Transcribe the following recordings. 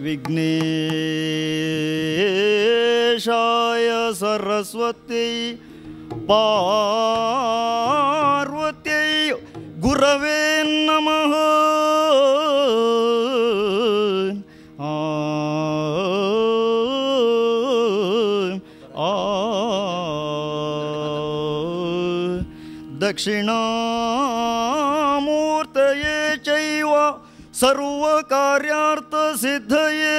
ವಿಘ್ನೇಶಾಯ ಸರಸ್ವತ್ಯೈ ಪಾರ್ವತ್ಯೈ ಗುರವೇ ನಮಃ. ದಕ್ಷಿಣಾಮೂರ್ತಯೇ ಚೈವ ಸರ್ವಕಾರ್ಯಾರ್ಥ ಸಿದ್ಧಯೇ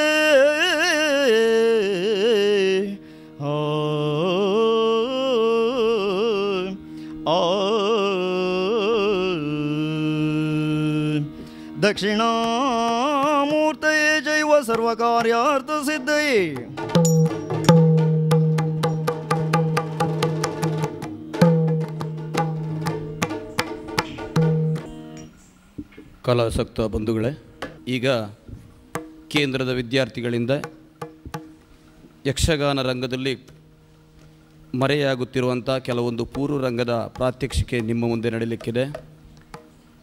ದಕ್ಷಿಣಾಮೂರ್ತಯೇ ಚೈವ ಸರ್ವಕಾರ್ಯಾರ್ಥ ಸಿದ್ಧಯೇ. ಕಲಾಸಕ್ತ ಬಂಧುಗಳೇ, ಈಗ ಕೇಂದ್ರದ ವಿದ್ಯಾರ್ಥಿಗಳಿಂದ ಯಕ್ಷಗಾನ ರಂಗದಲ್ಲಿ ಮರೆಯಾಗುತ್ತಿರುವಂಥ ಕೆಲವೊಂದು ಪೂರ್ವರಂಗದ ಪ್ರಾತ್ಯಕ್ಷಿಕೆ ನಿಮ್ಮ ಮುಂದೆ ನಡೀಲಿಕ್ಕಿದೆ.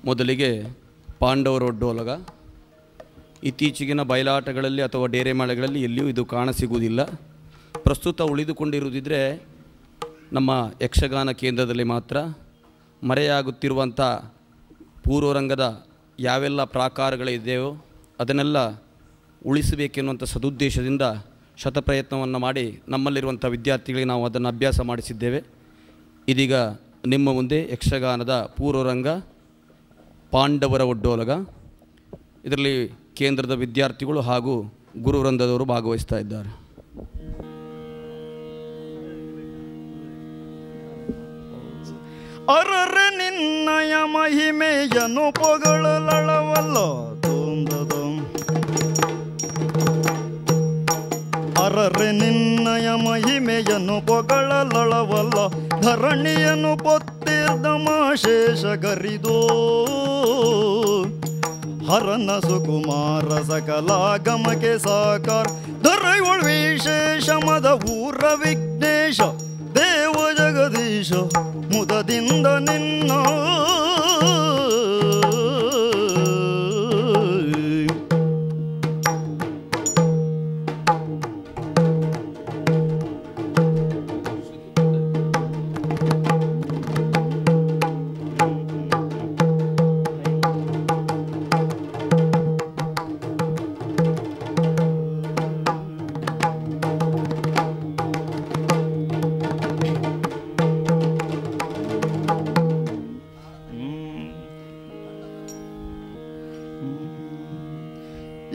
ಮೊದಲಿಗೆ ಪಾಂಡವರೊಡ್ಡೋಲಗ. ಇತ್ತೀಚೆಗಿನ ಬಯಲಾಟಗಳಲ್ಲಿ ಅಥವಾ ಡೇರೆಮಾಳೆಗಳಲ್ಲಿ ಎಲ್ಲಿಯೂ ಇದು ಕಾಣಸಿಗುವುದಿಲ್ಲ. ಪ್ರಸ್ತುತ ಉಳಿದುಕೊಂಡಿರುವುದಿದ್ರೆ ನಮ್ಮ ಯಕ್ಷಗಾನ ಕೇಂದ್ರದಲ್ಲಿ ಮಾತ್ರ. ಮರೆಯಾಗುತ್ತಿರುವಂಥ ಪೂರ್ವರಂಗದ ಯಾವೆಲ್ಲ ಪ್ರಾಕಾರಗಳಿದೆಯೋ ಅದನ್ನೆಲ್ಲ ಉಳಿಸಬೇಕೆನ್ನುವಂಥ ಸದುದ್ದೇಶದಿಂದ ಶತಪ್ರಯತ್ನವನ್ನು ಮಾಡಿ ನಮ್ಮಲ್ಲಿರುವಂಥ ವಿದ್ಯಾರ್ಥಿಗಳಿಗೆ ನಾವು ಅದನ್ನು ಅಭ್ಯಾಸ ಮಾಡಿಸಿದ್ದೇವೆ. ಇದೀಗ ನಿಮ್ಮ ಮುಂದೆ ಯಕ್ಷಗಾನದ ಪೂರ್ವರಂಗ ಪಾಂಡವರ ಒಡ್ಡೋಲಗ. ಇದರಲ್ಲಿ ಕೇಂದ್ರದ ವಿದ್ಯಾರ್ಥಿಗಳು ಹಾಗೂ ಗುರುವೃಂದದವರು ಭಾಗವಹಿಸ್ತಾ ಇದ್ದಾರೆ. ಅರರೆ ನಿನ್ನಯ ಮಹಿಮೆಯನು ಪೊಗಳಲಳವಲ್ಲ ತೋಂದದಂ. ಅರರೆ ನಿನ್ನಯ ಮಹಿಮೆಯನು ಪೊಗಳಲಳವಲ್ಲ ಧರಣಿಯನು ಪೊತ್ತಿರ್ದಮಾಶೇಷ ಗರಿದೋ. ಹರನ ಸುಕುಮಾರ ಸಕಲಾಗಮಕ್ಕೆ ಸಾಕಾರ ಧರೈವಳ್ ವಿಶೇಷ ಮದ ಊರ ವಿಘ್ನೇಶ ದೇವ ಜಗದೀಶ ಮುದದಿಂದ ನಿನ್ನ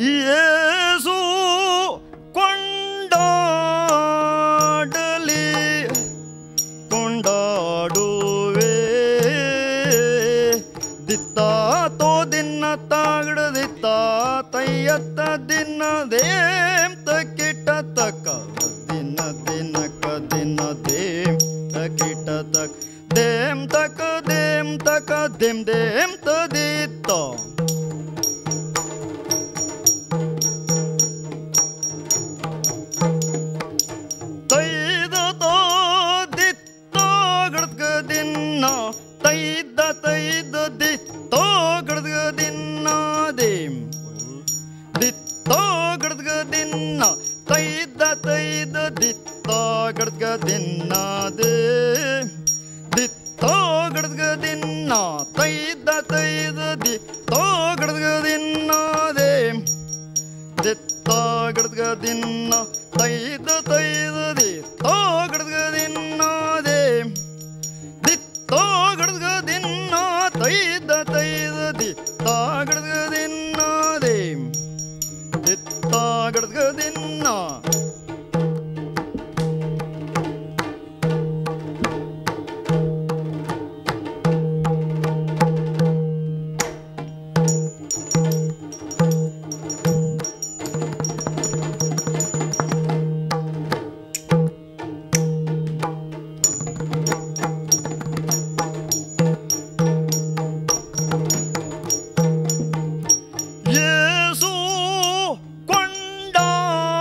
ಯೇಸು ಕೊಂಡಾಡಲಿ ಕೊಂಡಾಡುವೆ ದಿತ್ತ ತೋ ದಿನ ತಾಗಡದಿತ್ತ ತಯ್ಯತ್ತ ದಿನ ದೇಂ ತಕ್ಕಿಟ ತಕ್ಕ ದಿನ ದಿನಕ ದಿನ ದೇಂ ತಕ್ಕಿಟ ತಕ್ ದೇಂ ತಕ ದೇಂ ದೇಂ ತದಿತ್ತ ತೈದ ದಿತ್ತೋ ಗಡ್ಗ ದಿನ್ನ ದೇಂ ದಿತ್ತೋ ಗಡ್ಗ ದಿನ್ನ ತೈದ ದಿತ್ತೋ ಗಡ್ಗ ದಿನ್ನ ದೇಂ ದಿತ್ತೋ ಗಡ್ಗ ದಿನ್ನ ತೈದ ದಿತ್ತೋ ಗಡ್ಗ ದಿನ್ನ ದೇಂ ದಿತ್ತೋ ಗಡ್ಗ ದಿನ್ನ ತೈದ ದಿತ್ತೋ ಗಡ್ಗ ದಿನ್ನ ದೇಂ ದಿತ್ತೋ ಗಡ್ಗ ದಿನ್ನ ತೈದ ದಿ ತಾಗಡ್ಗ ದಿನ್ನ ದೇಂ ದಿತ್ತಾಗಡ್ಗ ದಿನ್ನ ಯೇಸು ಕೊಂಡಾಡಲಿ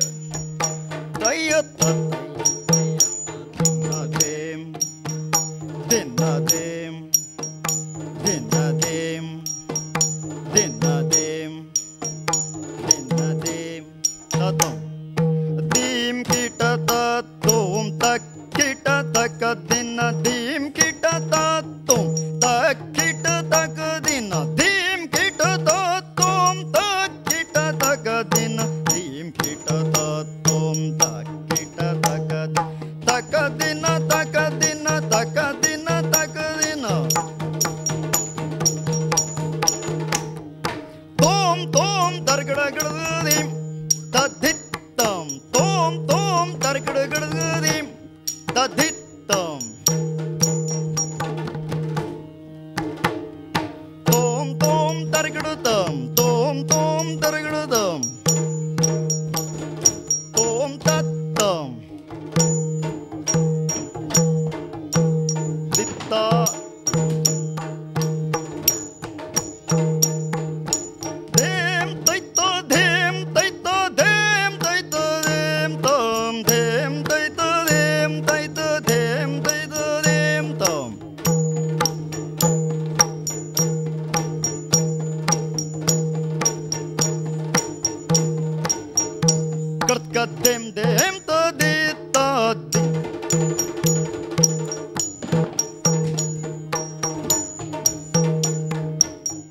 ಕರ್ತ್ಕ ದೇಮ್ ದೇಮ್ ತದಿ ತದಿ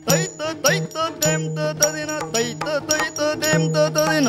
ತೈತ ತೈತ ದೇಮ್ ತದಿನ ತೈತ ತೈತ ದೇಮ್ ತದಿನ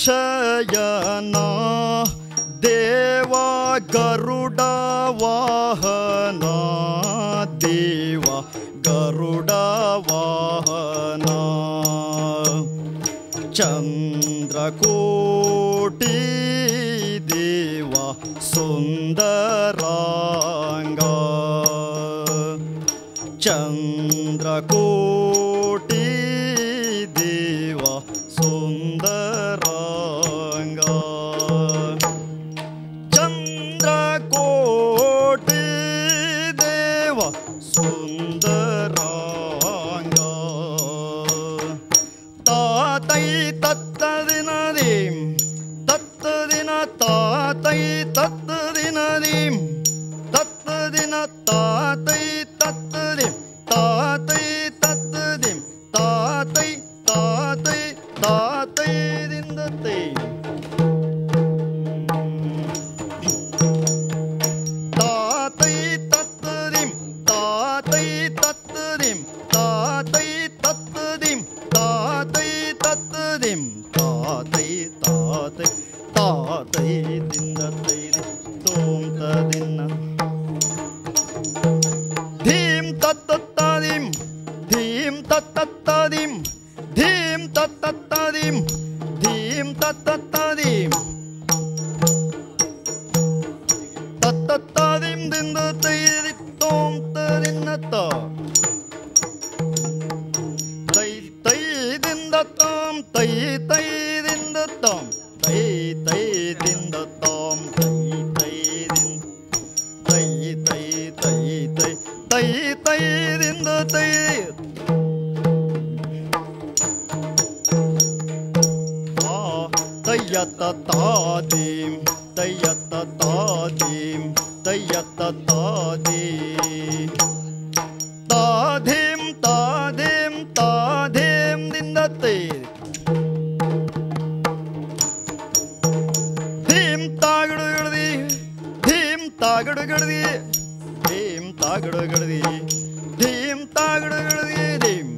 ಶಯನ ದೇವ ಗರುಡ ವಾಹನ ದೇವ ಗರುಡ ವಾಹನ ಚಂದ್ರಕೋಟಿ ದೇವ ಸುಂದರಾಂಗ ಚಂದ್ರಕೋಟಿ ದೇವ ಸುಂದರಾಂಗ ಚಂದ್ರಕೋಟಿ ದೇವ ಸುಂದರಾಂಗ ತಾತೈ ತತ್ತದಿನದೀಂ ತತ್ತದಿನ ತಾತೈ ತತ್ತದಿನದೀಂ ತತ್ತದಿನ ತಾತೈ ತತ್ತದಿಂ ತಾತೈ ತತ್ತದಿಂ ತಾತೈ ತಾತೈ ತಾತೈದಿಂದ ತೈ ತಾತೈ ತತ್ತದಿಂ ತಾತೈ ತತ್ತದಿಂ ತಾತೈ ತತ್ತದಿಂ ತಾತೈ ತತ್ತದಿಂ ತಾತೈ ತಾತೈ ತಾತೈದಿಂದ ತೈದಿ ತೋಂ ತದಿನ್ನ ತಾದಿಂ ದಿಂದ ತೈ ತೋಂ ತದಿನ್ನ ತ ತೈ ತೈ ದಿಂದ ತಾಂ ತೈ ತೈ ದಿಂದ ತಾಂ ತೈ ತೈ ದಿಂದ ತಾಂ ತೈ ತೈ ದಿಂದ ತೈ ತೈ ತೈ ತೈ ತೈ ತೈ ದಿಂದ ತೈ ತಯ್ಯತ್ತ ತಾದೀಂ ತಯ್ಯತ್ತ ತಾದೀಂ ತಯ್ಯತ್ತ ತಾದೀ ತಾಧೀಂ ತಾಧೀಂ ತಾಧೀಂ ದಿಂದ ತೈ ಧೀಂ ತಾಗಡು ಗಡದಿ ಧೀಂ ತಾಗಡು ಗಡದಿ ಧೀಂ ತಾಗಡು ಗಡದಿ ಧೀಂ ತಾಗಡು ಗಡದಿ ಧೀಂ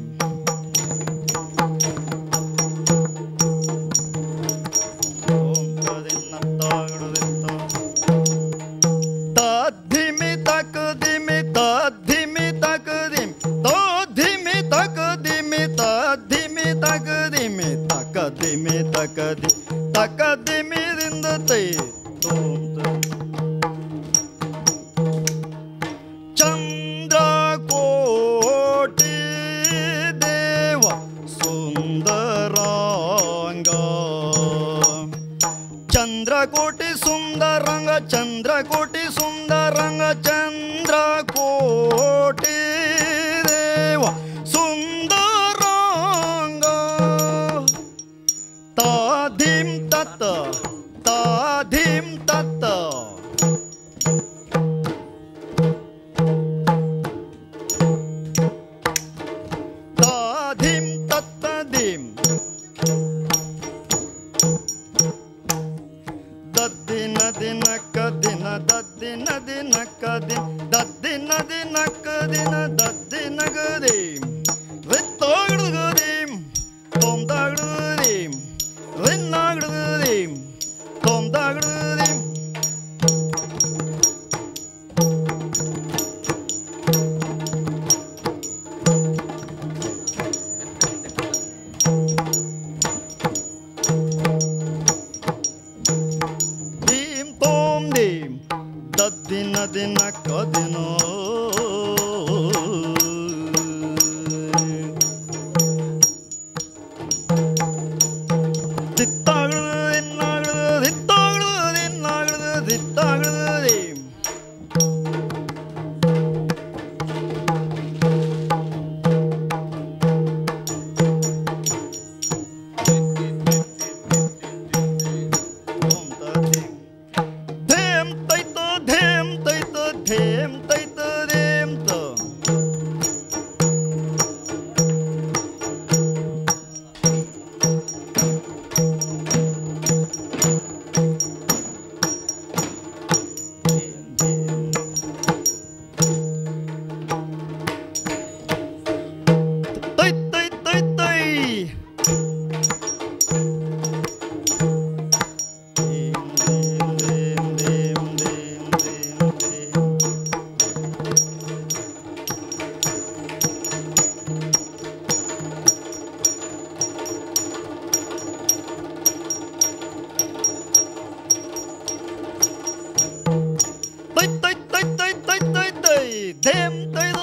ತಕದಿಮಿದಿಂದ ತೈ ಚಂದ್ರಕೋಟಿ ದೇವ ಸುಂದರಾಂಗ ಚಂದ್ರಕೋಟಿ ಸುಂದರಂಗ ಚಂದ್ರಕೋಟಿ ಸುಂದರಂಗ ಚಂದ್ರಕೋಟಿ ದೇವ ಸುಂದರಾಂಗ ತಾಧೀಂ ತತ್ತ ತಾಧೀಂ ತತ್ತ ತಾಧೀಂ ತತ್ತ ದೀಂ ದದ್ದಿನ ದಿನಕ ದಿನ ದದ್ದಿನ ದಿನಕ ದಿನ ದದ್ದಿನ ದಿನಕ ದಿನ ದದ್ದಿನ ಗದೀಂ ವಿತ್ತೋಗಡು ಗದೀಂ ತೊಂದಾಗಡು ಗದೀಂ ರಿನ್ನಾಗಡುದೀಂ ತೊಂದಾಗಡುದೀಂ ದೀಂ ತೋಂ ದೀಂ ದದ್ದಿನ ದಿನಕ ದಿನೋ Them